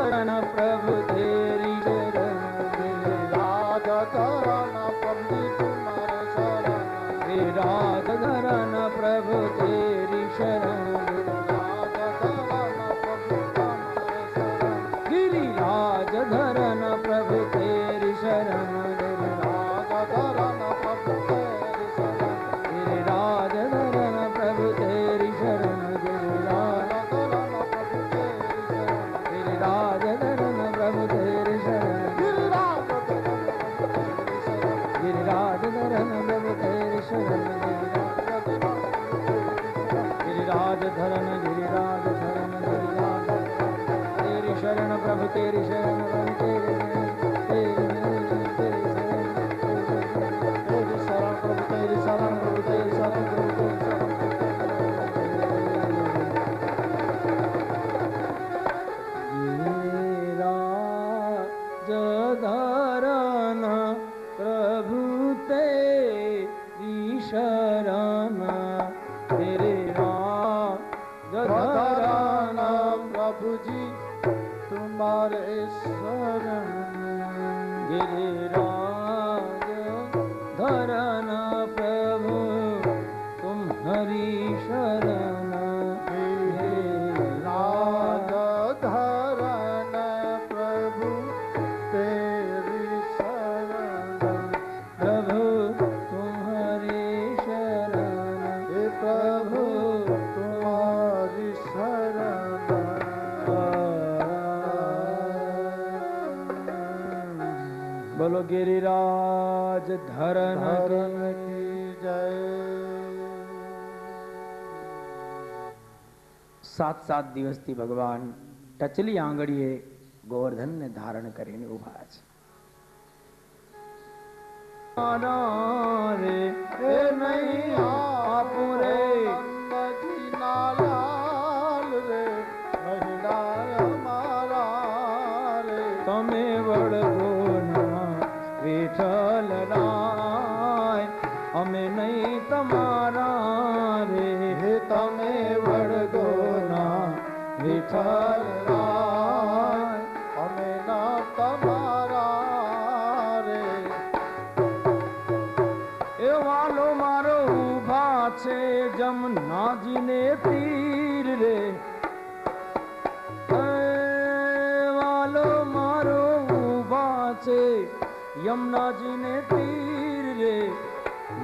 प्रभु तेरी शरण राज धरण प्रभु तुम्हारे शरण राज धरण प्रभु तेरी शरण राज धरण प्रभु तुम्हारे शरण गिरिराज धरण प्रभु तेरी शरण राज धरण प्रभु तेरी शरण गिरिराज धरण प्रभु तेरी शरण गिरिराज धरण प्रभु तेरी शरण गिरिराज धरण प्रभु तेरी शरण गिरिराज धरण गिरिराज धरण गिरिराज तेरी शरण प्रभु तेरी शरण प्रभु तेरी शरण प्रभु तेरी शरण प्रभु तेरी शरण प्रभु तेरी शरण धरण प्रभु तेरी शरण तेरे राज धरण प्रभु जी तुम्हारे शरण गिरिराज धरण प्रभु तुम्हारी शरण राज धरण प्रभु तेरी शरण प्रभु तुम्हारी शरण हे प्रभु तुम्हारी शरण बोलो गिरिराज धरण की जय। 7 દિવસથી ભગવાન ટચલી આંગળીએ ગોવર્ધનને ધારણ કરીને ઉભા છે. રે એ નહીં આપું રે નંદજી ના લાલ રે મહિલા મારા રે તમે વળગો ના વિઠ્ઠલ રાય અમે નહીં તમારા રે તમે વળગો ના વિઠ્ઠલ રાય અમે ના તમારા રે એ વાલો મારો ઊભા છે જમનાજીને તીર રે વાલો મારો ઊભા છે યમુનાજીને તીર રે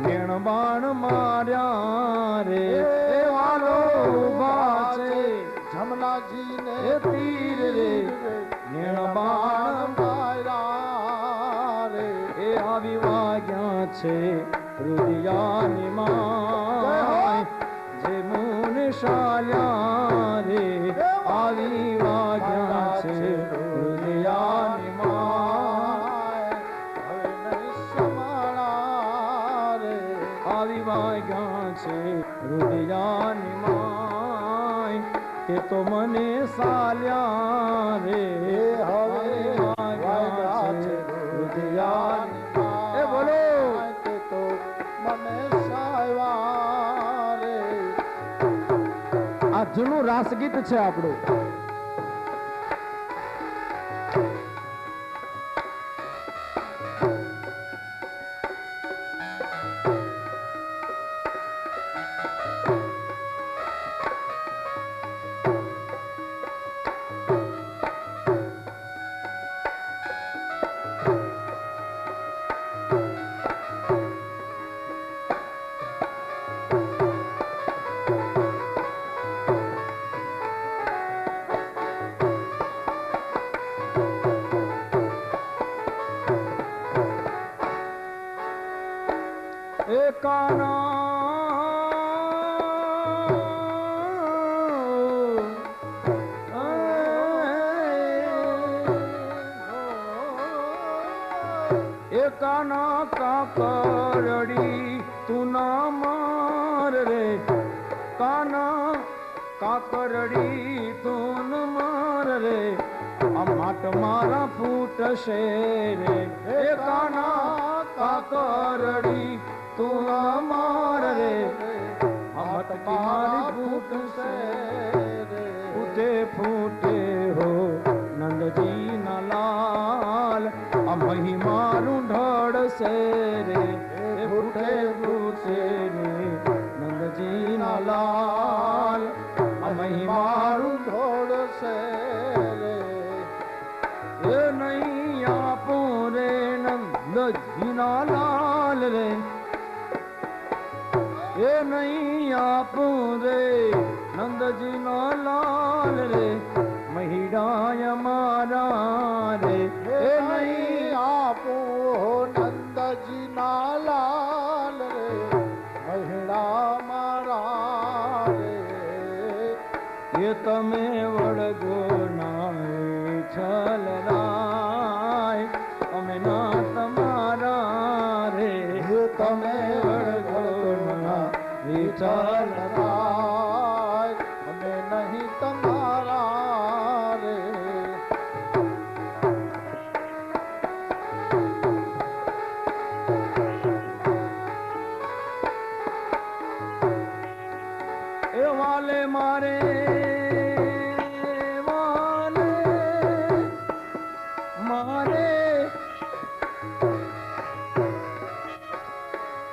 નેણ બાણ માર્યા રે એ વાલો ઊભા છે જમનાજી ને તીર રે નેણ બાણ માર્યા રે એ આવી વાગ્યા છે રુદિયાની માય જે મુન શાલ્યા રે આવી વાગ્યા છે રુદિયાની માય હવે નહીં સમાળા રે આવી વાગ્યા છે રુદિયાની માય તે તો મને સાલ્યા રે હવે વાગ્યા છે રુદિયાની એ બોલો તે તો મને સાયવા રે આ જૂનું રાસગીત છે આપણું. કાના કાકરડી તું ના માર રે કાના કાકરડી તું ન માર રે આ માટ મારા ફૂટશે રે એ કાના કાકરડી તું ના માર રે આ માટ મારી ફૂટશે રે ફૂટે ફૂટે હો નંદ આ મહિમાનું ઢળશે રે એ ફૂટે ફૂટશે રે નંદજીના લાલ આ મહિમાનું ઢોળશે રે એ નહીં આપું રે નંદજીના લાલ રે એ નહીં આપું રે નંદજીના લાલ રે મહિડાય મારા રે એ નહીં આપું નંદજીના લાલ રે મહિડા મારા રે એ તમે વળગો ના છલ રાય અમે ના તમારા રે તમે વળગો ના વિઠ્ઠલ રાય અમે નહીં તમારા રે એ વાલે મારે વાલે મારે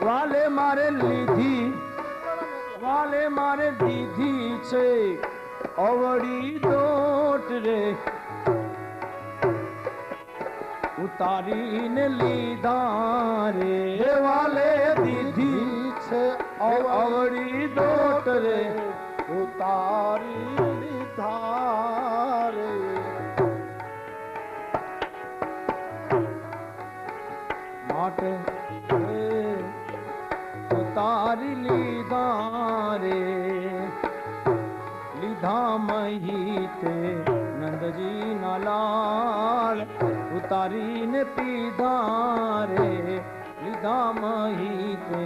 વાલે મારે લીધી વાલે મારે દીધી છે અવળી દોટ રે ઉતારીને લીધા રે વાલે દીધી છે અવળી દોટ રે ઉતારી લીધા રે માટે ઉતારી લીધા રે લીધા મહીતે નંદજીના લાલ ઉતારીને પીધા રે લીધા મહીતે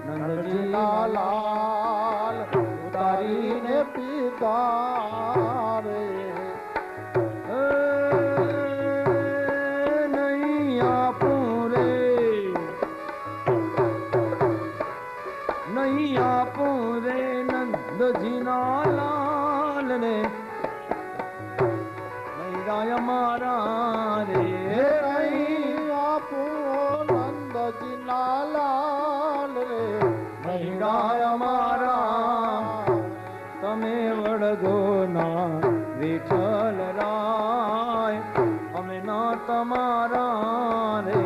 નંદજીના લાલ ઉતારીને પીધા રે નહીં આપું રે નહીં આપું રે નંદજીના લાલ ને મૈરાય મારા રે નહીં આપું નંદજીના લાલ રે મૈરાય મારા તમે વળગો ના વિઠ્ઠલ રાય અમે ના તમારા રે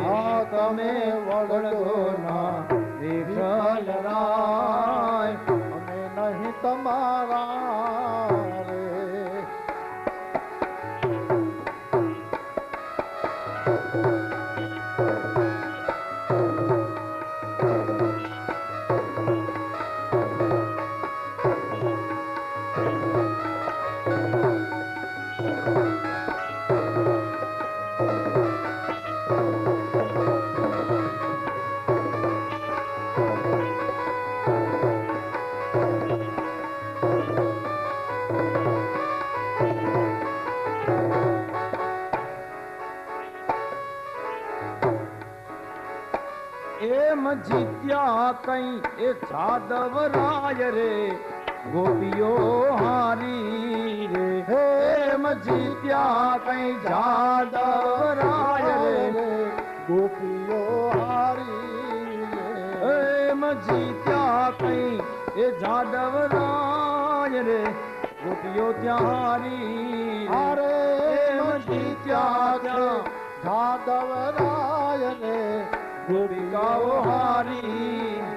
તમે વળગો ના વિઠ્ઠલ રાય અમે નહીં તમારા રે એમ જીત્યા કઈ એ જાદવ રાય રે ગોપીઓ હારી રે એમ જીત્યા કઈ જાદવ રાય રે ગોપીઓ હારી રે એમ જીત્યા કઈ એ જાદવ રાય રે ગોપીઓ ત્યાં હારી અરે એમ જીત્યા ત્યાં જાદવ રાય રે ગોપિકાઓ હારી